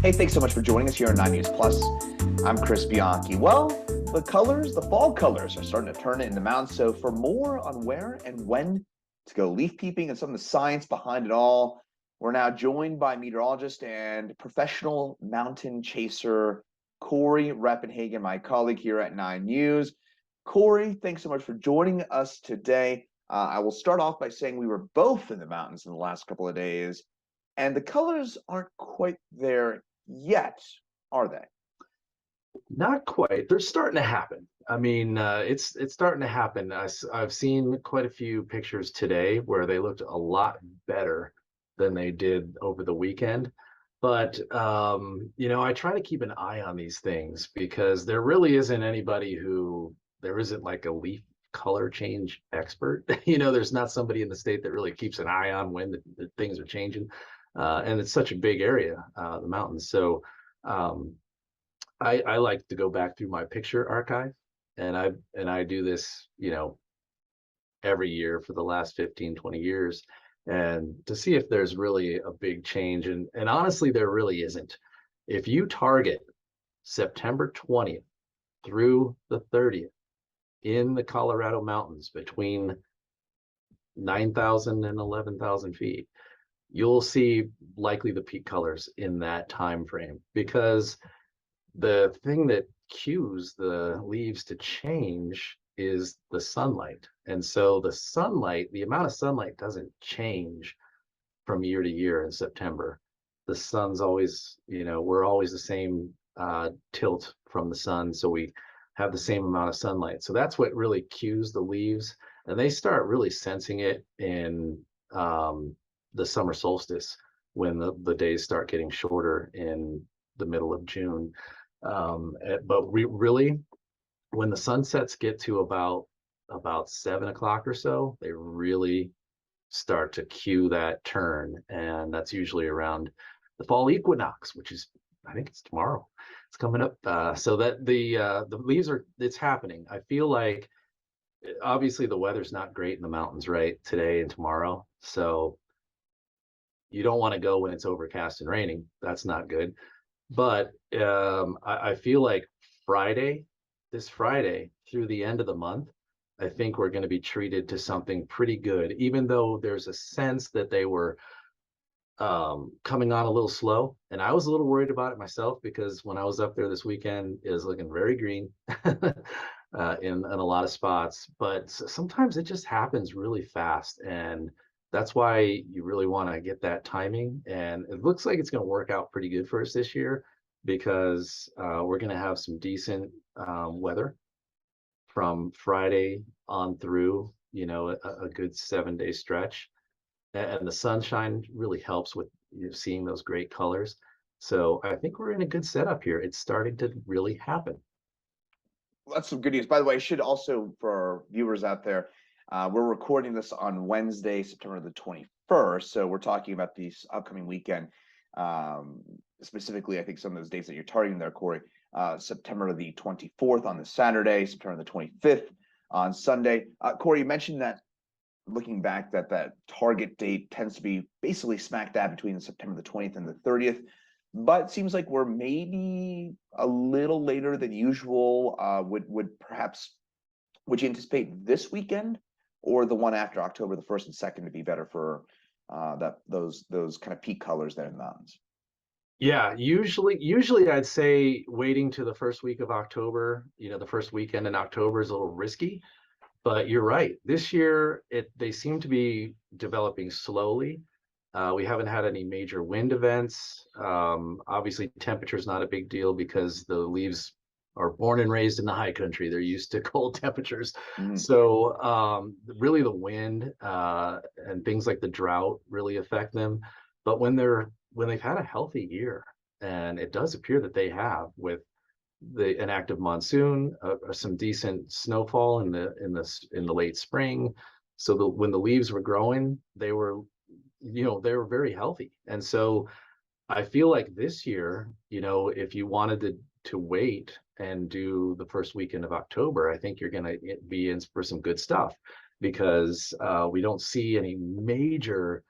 Hey, thanks so much for joining us here on 9 News Plus. I'm Chris Bianchi. Well, the fall colors are starting to turn in the mountains. So for more on where and when to go leaf peeping and some of the science behind it all, we're now joined by meteorologist and professional mountain chaser, Cory Reppenhagen, my colleague here at 9 News. Cory, thanks so much for joining us today. I will start off by saying we were both in the mountains in the last couple of days, and the colors aren't quite there yet, are they? Not quite. They're starting to happen. I mean, it's starting to happen. I've seen quite a few pictures today where they looked a lot better than they did over the weekend. But I try to keep an eye on these things because there really isn't anybody there isn't like a leaf color change expert. There's not somebody in the state that really keeps an eye on when the things are changing. And it's such a big area, the mountains. So I like to go back through my picture archive, and I do this, every year for the last 15, 20 years, and to see if there's really a big change. And honestly, there really isn't. If you target September 20th through the 30th in the Colorado mountains between 9,000 and 11,000 feet, you'll see likely the peak colors in that time frame, because the thing that cues the leaves to change is the sunlight. And so the amount of sunlight doesn't change from year to year in September. The sun's always, we're always the same tilt from the sun. So we have the same amount of sunlight. So that's what really cues the leaves. And they start really sensing it in the summer solstice, when the days start getting shorter in the middle of June. But we really, when the sunsets get to about 7 o'clock or so, they really start to cue that turn, and that's usually around the fall equinox, which is, I think it's tomorrow. It's coming up, so that the leaves it's happening. I feel like obviously the weather's not great in the mountains right today and tomorrow, so you don't want to go when it's overcast and raining. That's not good. But I feel like this Friday through the end of the month, I think we're going to be treated to something pretty good, even though there's a sense that they were coming on a little slow. And I was a little worried about it myself, because when I was up there this weekend, it was looking very green in a lot of spots. But sometimes it just happens really fast. And that's why you really want to get that timing. And it looks like it's going to work out pretty good for us this year, because we're going to have some decent weather from Friday on through, a good 7-day stretch. And the sunshine really helps with seeing those great colors. So I think we're in a good setup here. It's starting to really happen. That's some good news. By the way, I should also, for our viewers out there, we're recording this on Wednesday, September the 21st. So we're talking about this upcoming weekend. Specifically, I think some of those dates that you're targeting there, Cory. September the 24th on the Saturday, September the 25th on Sunday. Cory, you mentioned that looking back, that target date tends to be basically smack dab between September the 20th and the 30th. But it seems like we're maybe a little later than usual. Would you anticipate this weekend or the one after October the 1st and 2nd to be better for those kind of peak colors there in the mountains? Yeah, usually I'd say waiting to the first week of October, the first weekend in October is a little risky, but you're right. This year they seem to be developing slowly. We haven't had any major wind events. Obviously temperature is not a big deal because the leaves are born and raised in the high country. They're used to cold temperatures. So really the wind and things like the drought really affect them. But when they've had a healthy year, and it does appear that they have, with an active monsoon, some decent snowfall in the late spring, so when the leaves were growing, they were very healthy. And so I feel like this year, if you wanted to wait and do the first weekend of October, I think you're going to be in for some good stuff, because we don't see any major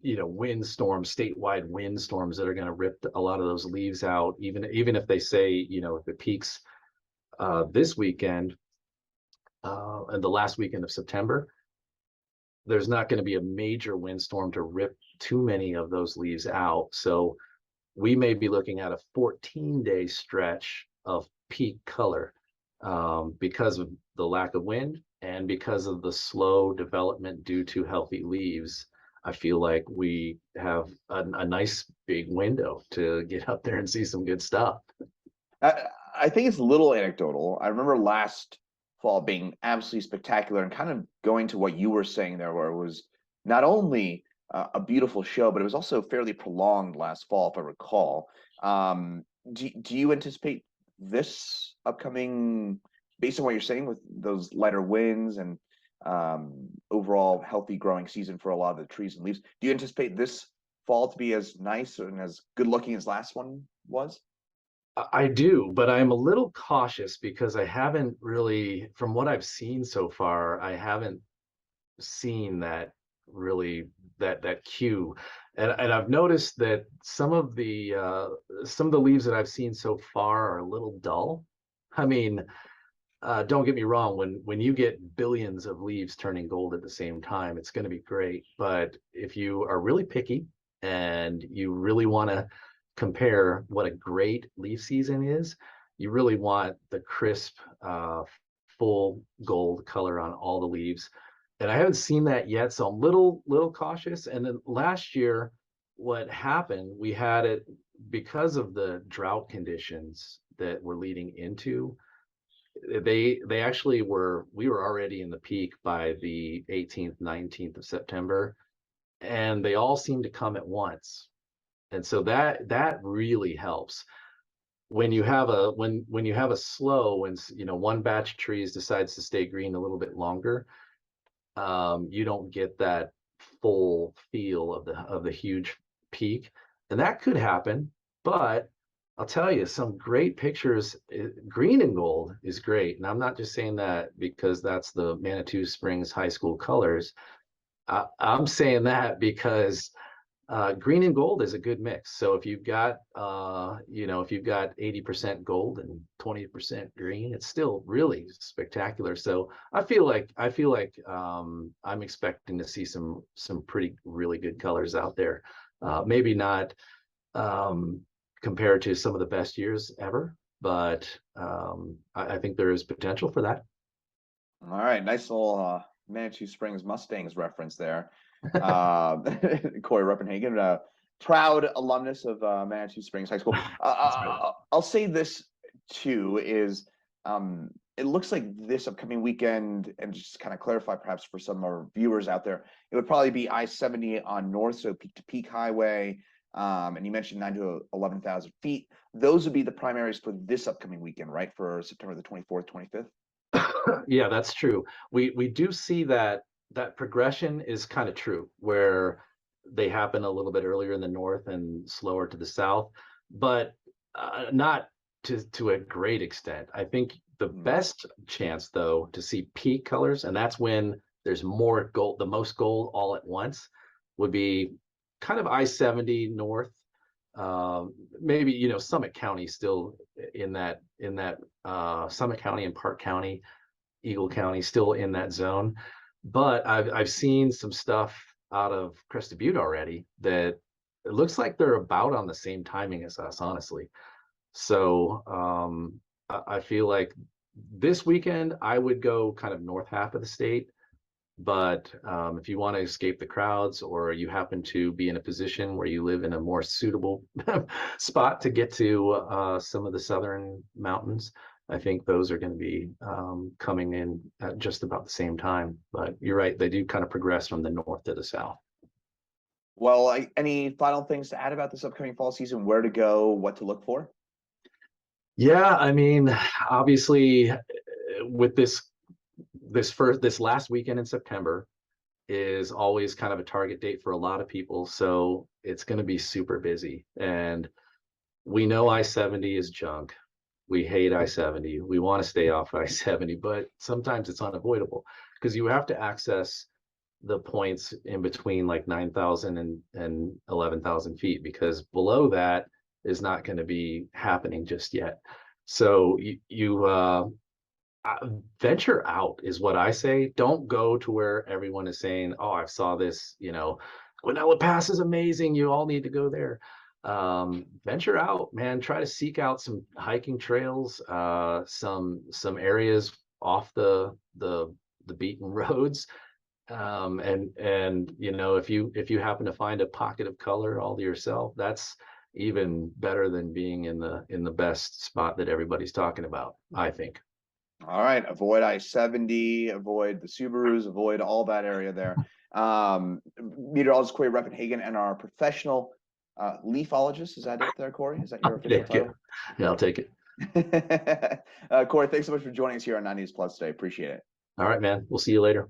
windstorms, statewide windstorms that are going to rip a lot of those leaves out. Even if they say, if it peaks this weekend and the last weekend of September, there's not going to be a major windstorm to rip too many of those leaves out. So we may be looking at a 14-day stretch of peak color because of the lack of wind and because of the slow development due to healthy leaves. I feel like we have a nice big window to get up there and see some good stuff. I think it's a little anecdotal. I remember last fall being absolutely spectacular and kind of going to what you were saying there, where it was not only a beautiful show, but it was also fairly prolonged last fall, if I recall. Do you anticipate this upcoming, based on what you're saying with those lighter winds and overall healthy growing season for a lot of the trees and leaves, do you anticipate this fall to be as nice and as good looking as last one was? I do, but I'm a little cautious because I haven't really, from what I've seen so far, I haven't seen that really that cue. And I've noticed that some of the leaves that I've seen so far are a little dull. I mean, don't get me wrong, when you get billions of leaves turning gold at the same time, it's going to be great. But if you are really picky and you really want to compare what a great leaf season is, you really want the crisp, full gold color on all the leaves. And I haven't seen that yet, so I'm little cautious. And then last year, what happened, we had it because of the drought conditions that we're leading into. They actually we were already in the peak by the 18th, 19th of September, and they all seemed to come at once. And so that really helps when you have when you have a slow, when one batch of trees decides to stay green a little bit longer, you don't get that full feel of the huge peak. And that could happen, but I'll tell you, some great pictures. Green and gold is great, and I'm not just saying that because that's the Manitou Springs High School colors. I'm saying that because green and gold is a good mix. So if you've got if you've got 80% gold and 20% green, it's still really spectacular. So I feel like I'm expecting to see some pretty really good colors out there. Maybe not compared to some of the best years ever, but I think there is potential for that. All right, nice little Manitou Springs Mustangs reference there. Cory Reppenhagen, proud alumnus of Manitou Springs High School. I'll say this too is it looks like this upcoming weekend, and just kind of clarify perhaps for some of our viewers out there, it would probably be I-70 on north, so peak to peak highway. And you mentioned 9 to 11,000 feet. Those would be the primaries for this upcoming weekend, right? For September the 24th, 25th. Yeah, that's true. We do see that progression is kind of true, where they happen a little bit earlier in the north and slower to the south, but not to a great extent. I think the best chance, though, to see peak colors, and that's when there's more gold, the most gold all at once, would be kind of I-70 north, maybe Summit County still in that Summit County and Park County, Eagle County still in that zone. But I've seen some stuff out of Crested Butte already that it looks like they're about on the same timing as us, honestly. So I feel like this weekend I would go kind of north half of the state. But if you want to escape the crowds, or you happen to be in a position where you live in a more suitable spot to get to some of the southern mountains, I think those are going to be coming in at just about the same time. But you're right, they do kind of progress from the north to the south. Well, any final things to add about this upcoming fall season? Where to go, what to look for? Yeah, I mean, obviously, with this last weekend in September is always kind of a target date for a lot of people. So it's going to be super busy. And we know I-70 is junk. We hate I-70. We want to stay off I-70, but sometimes it's unavoidable because you have to access the points in between like 9,000 and 11,000 feet, because below that is not going to be happening just yet. So venture out is what I say. Don't go to where everyone is saying, oh, I saw this, Guanella Pass is amazing, you all need to go there. Venture out, man. Try to seek out some hiking trails, some areas off the beaten roads. And if you happen to find a pocket of color all to yourself, that's even better than being in the best spot that everybody's talking about, I think. All right, avoid I-70, avoid the Subarus, avoid all that area there. Meteorologist Cory Reppenhagen and our professional leafologist. Is that it there, Cory? Is that your official title? Yeah, I'll take it. Cory, thanks so much for joining us here on 9 News Plus today. Appreciate it. All right, man. We'll see you later.